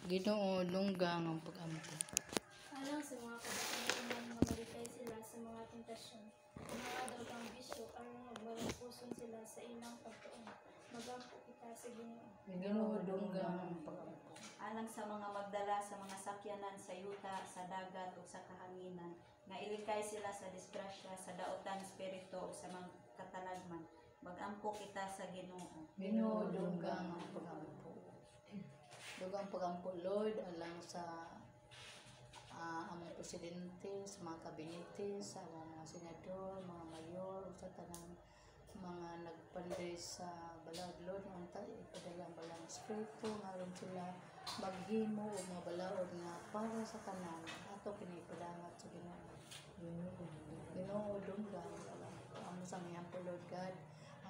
Ginoo lunggang ang pag-ampo. Alang sa mga kabatayan ng mga malikay sila sa mga tentasyon, mga dagang bisyo, aron magmalapuson sila sa ilang pagtuon. Magampo kita sa Ginoo. Ginoo lunggang ang pag-ampo. Alang sa mga magdala sa mga sakyanan sa yuta, sa dagat o sa kahanginan, nga ilikay sila sa disgrasya, sa daotan espiritu o sa mga katalagman. Magampo kita sa Ginoo. Ginoo lunggang ang pag-ampo. Dugang pag-ampo Lord alang sa among presidente, sa mga kabinete, sa mga senador, mga mayor, sa tanang mga nagpanday sa balad Lord nga ipadala ang balang espiritu ngayon sila maghimo o mga balaod nga para sa tanan ato kinipadangat sa Ginoo. Ginoo dunggan amo sa miyampo Lord God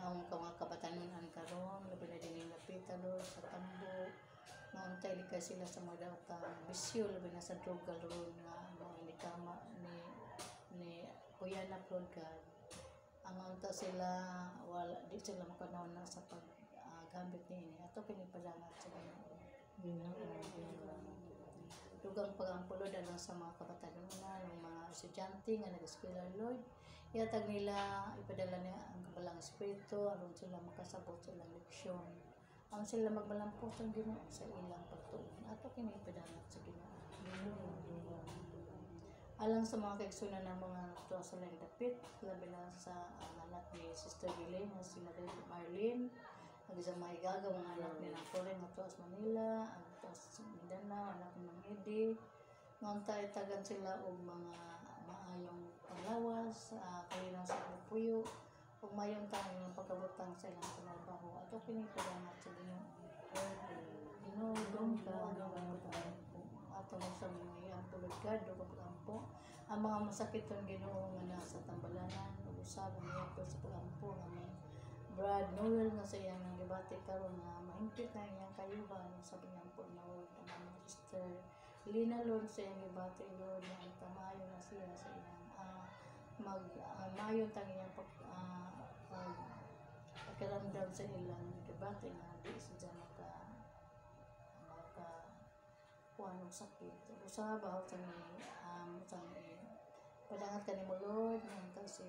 ang mga kabatanunan karon labi na din napita Lord sa tambo nauntay likay sila sa mga daotang bisyo labi na sa droga Lord nga mga inikama ni Kuya na Lord God ang unta sila wala di sila makanawon na sa pag gambit niini ato pinipadangat sa dugang pag-ampulod alang sa mga kabatanunan ng mga estudyante nga nag-eskwela Lord ihatag nila ipadala niya ang kabalang espiritu aron sila makasabot sa ilang leksyon ang sila magmalampuson Ginoo sa ilang pagtuon ato kini ipadangat sa Ginoo alang sa mga kaigsunan ng mga tuwa sa lang dapit labi na sa anak ni Sister Gilene nga si Marlene ang isang mga igagaw mga anak ni Napoleon nga tuwa sa Manila ang tuwa sa Mindanao anak ni Mang Eddie nga tagan sila og mga maayong panglawas kalinaw sa puyo ug mayong tanging pagkabutang sa ilang trabaho ato kini padangat sa Ginoo dunggan ato sa mga iyang tulad do pag-ampo ang mga masakiton Ginoo nga nasa tambalanan ug usab ang sa pag-ampo nga may Brad Noel nga sa iyang gibati karon nga mahimpit na iyang kayuban sa pag-ampo na Lord ang among sister Lina Lord sa iyang gibati Lord nga ang tamayo na siya sa iyang mayon tang iyang pagkaramdam sa ilang gibati nga di siya maka kuan og sakit usab sa padangat kanimo Lord nga si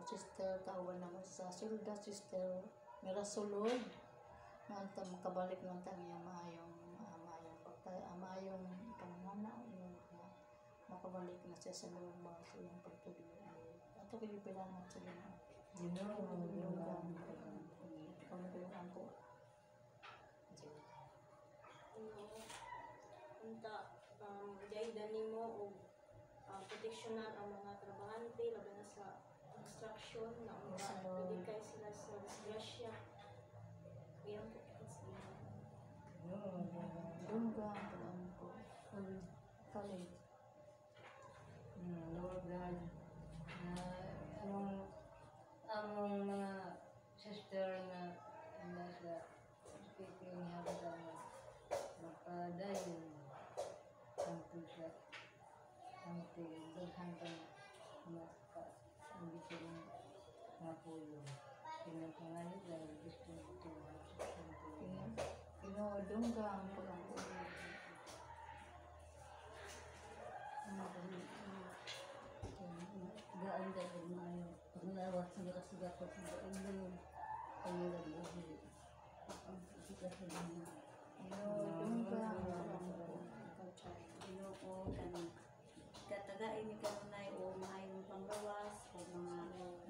sister kauban namo sa Silda sister Mirasol Lord nga makabalik ng iyang maayong pangana makabalik na siya sa normal sa iyang pagtuloy ato kini padangat sa Ginoo ang Unta, daydan nimo og proteksyonan ang mga trabahante laban na sa construction na unta ilikay sila sa disgrasya. Iyang pagkakasila. dunggan pag-ampo kali Lord God, among mga sister na nasa speaking niya ba magpadayon ang pusa ang tigdaghan ka ang dito ng mga pulo pinapangalit dahil gusto ito Ginoo dunggan pag-ampo gaan dahil maayo paglawas sa nakasigat sa ilang pangilag na hili ang sikat sa mga Ginoo dunggan Ginoo kani katagain ni kanunay o maayong panglawas o mga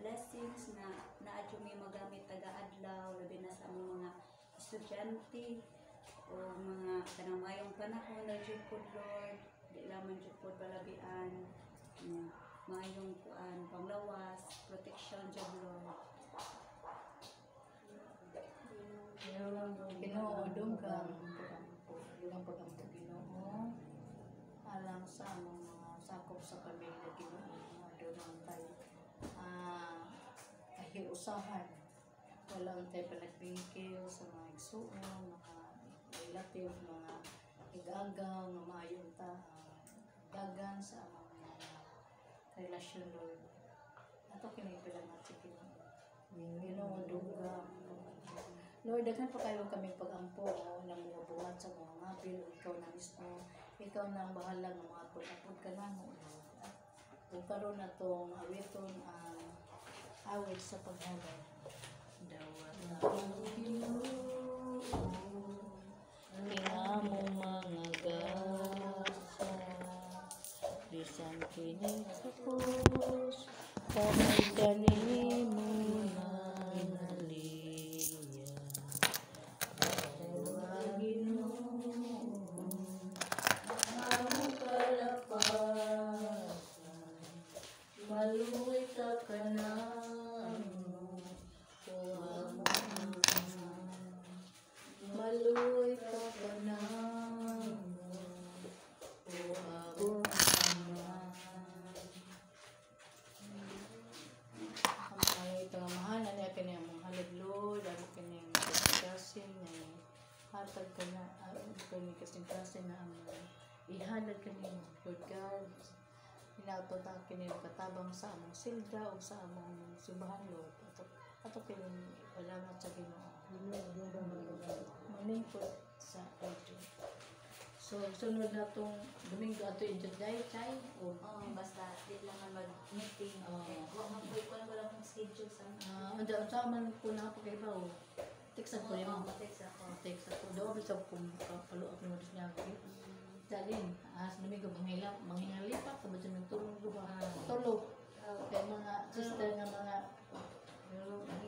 blessings na naadyo may magamit taga-adlaw labi na sa among mga estudyante o mga kanang mayong panahon na jud pod Lord di lamang jud pod balabian mayong panglawas protection jud Lord Ginoo dunggan pag-ampo Ginoo alang sa mga sakop sa pamilya Ginoo nga doon tayo kahiusahan walang tayo panagbingkil sa mga igsuon mga relative mga igagaw nga maayon ta dagan sa mga relasyon Lord ato kini padangat sa Ginoo dunggan Lord, daghan pa kayo kaming pag-ampo ng mga buhat sa mga ngabil o ikaw na mismo ikaw na ang bahala ng mga apod ka na mo. Kung karoon na itong awiton ang awit sa paghalay. Dawat na ang Ginoo, kinamong mga gasa, bisan kini sa krus, kamay gani mo ng aliyah. Dawat Ginoo, among kalapasan, maluoy ka kanamo, kuha mo maluoy ka kanamo, kuha mo ang pangamahanan niya kini ang halaglood, ang kini kasing hatag ka na, kini kasing na ang ihalad kini Lord God. Hinatot ang kini katabang sa among silda o sa among simbahan, Lord. Ato kini palamat sa Ginoo. Maningkot sa audio. So, sunod na itong Domingo ato yung Juday, Chay? O, Basta di lang man mag-meeting. Oo. Ko lang ang schedule sa Anda, sa man po na po kayo ba? O, teksan ko yun. text ako. Teksan ko. Doon bisa kung paluap na mo niya. Dalin, sa Domingo, manghingalipat, sabad siya nagtulong ba? Tulog. Kaya mga sister nga mga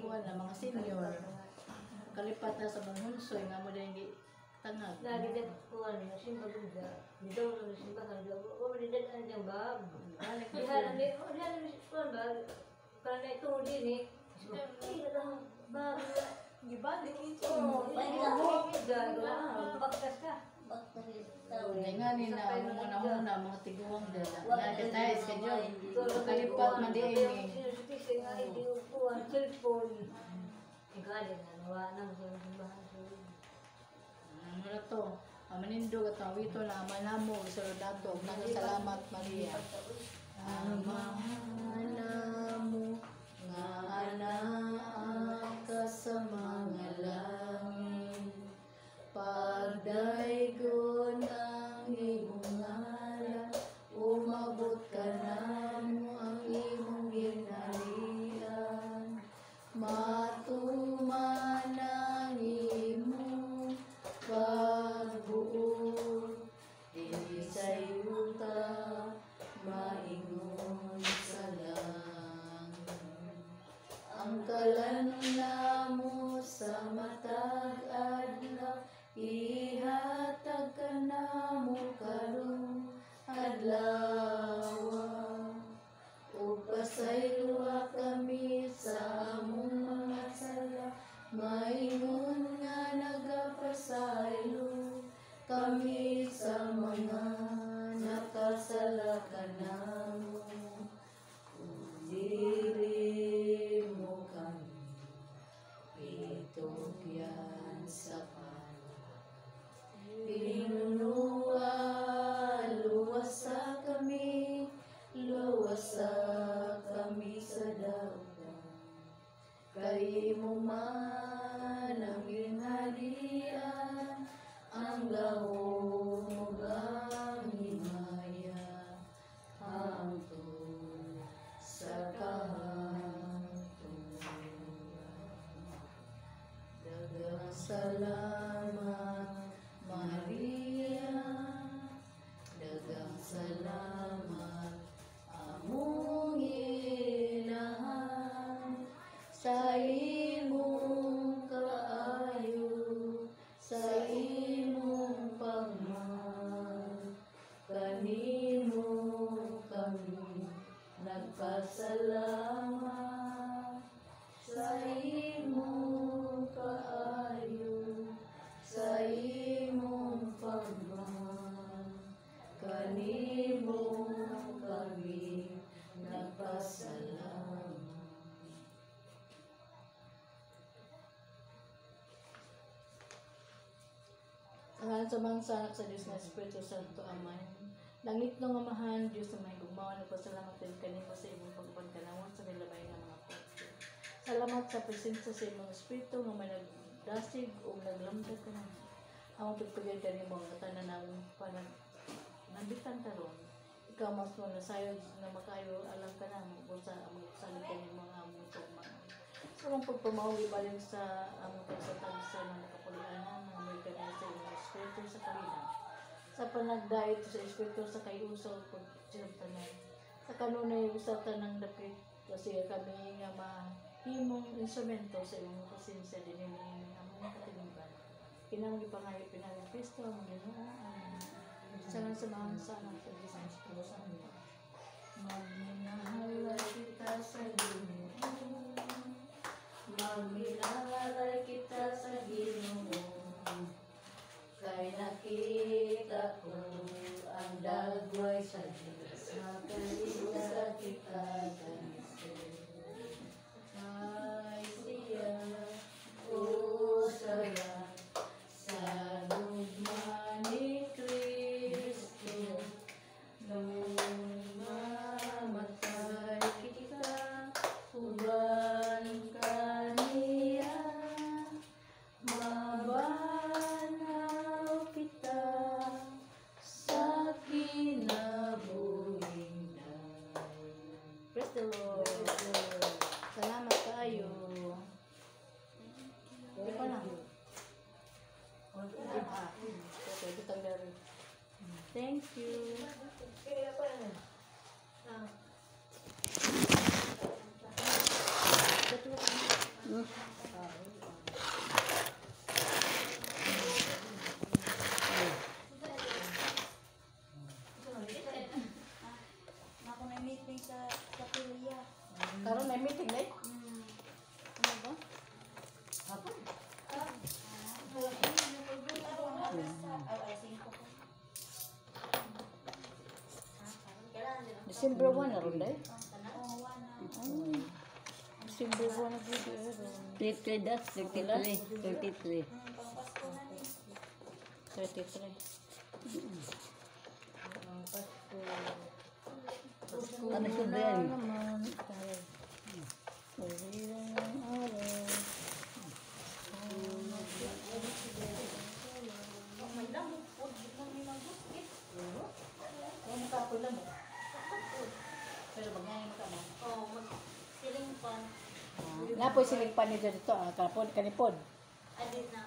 kuwan na mga senior. Kalipat na sa mga hunsoy nga mo dahil tangag. Lagi din ko ano, simba ganda. Dito ko simba kan do. O di dan an jang bab. Dihan ni, o dihan ni ko bab. Kana ito din ni. Hindi lang bab. Gibalik ito. Oh, lagi lang mo gagawa. Baktas ka. Nga ni na muna mga tiguang dala. Nga detay schedule. Kalipat man di ini. Sinusiti nga hindi ko ang cellphone. Ikalim na nawa na sa simbahan. Ano na to? Manindog at awito na manamo sa dato. Salamat Maria. Manamo nga anak ka sa mga langit. Pagdaygon ang imong ngalan, umabot ka namo ang imong ginharian. Matuman ang imong pagbuot, dili sa yuta maingon sa langit. Ang kalan namo sa matag adlaw, ihatag ka namo karong adlaw. Ug pasayloa kami sa among mga sala, maingon nga nagapasaylo kami sa mga nakasala kanamo. Kung dili mo kami itugyan sa Pinunuwa, luwasa kami sa dagat. Kay mo man ang ginhalian, ang lahog ang himaya, hangtod sa kahantuluran. Daghang salamat Maria, daghang salamat among Inahan, sa imong kaayo, sa imong pagmahal. Kanimo kami nagpasalamat, sa imong kaayo, sa imong pagmahal. Kanimo kami nagpasalamat. Ngalan sa Bangsa, Anak sa Diyos na Espiritu Santo. Amen. Langit ng Amahan, Diyos na may gumawa, nagpasalamat din kanimo sa imong pagpagkanawon sa nilabay ng mga pagkakas. Salamat sa presensya sa imong Espiritu nga may nagdasig o naglamdag ka na. Ang pagpagyan kanimo ang tanan ng Nambitan ka ron. Ikaw mas mo nasayod na makayo, alam ka na, busa, magsalit ka ng mga amo ito. So, ang pagpamawi balik sa amo ka sa tagsa ng nakapulianan, na may kanay sa inyong espiritu sa kalina. Sa panagdait sa espiritu sa kayusaw, pag sinabtanan. Sa kanunay, usatan ng dapit, kasi kami nga mahimong instrumento sa imong pasensya din yung among katilingban. Pinangi pangayo, pinangi Kristo, ang Ginoo, sana samahan sa anak sa Diyos Kristo sa amin. Magminahal kita sa Ginoo, magminahal kita sa Ginoo, kay nakita ko ang dagway sa Diyos, makaligtas kita kanisa. Ay siya, o saya, sa lugma ni Kristo, nung mamatay kita, uban kaniya, mabanaw kita sa kinabuhi na. Praise the Lord. Salamat kayo. Hindi ko lang. Okay, kitang dari. Thank you. Kaya pa na. Ako may meeting sa Pilya. Karon may meeting na eh. Ano ba? Hapon. December 1 na ron dahil. December 1 na video ron. 33, that's 33. 33. 33. Ang Pasko. Pasko Ano siya na ba yan? naman tayo. Pagbilang ng araw. May lamok po, di lang may maguskit. Kung makapula mo. Pero bagay ka mo. Oh, mag-siling pan. Napoy siling pa ni dito, kapon, kanipod. Adit na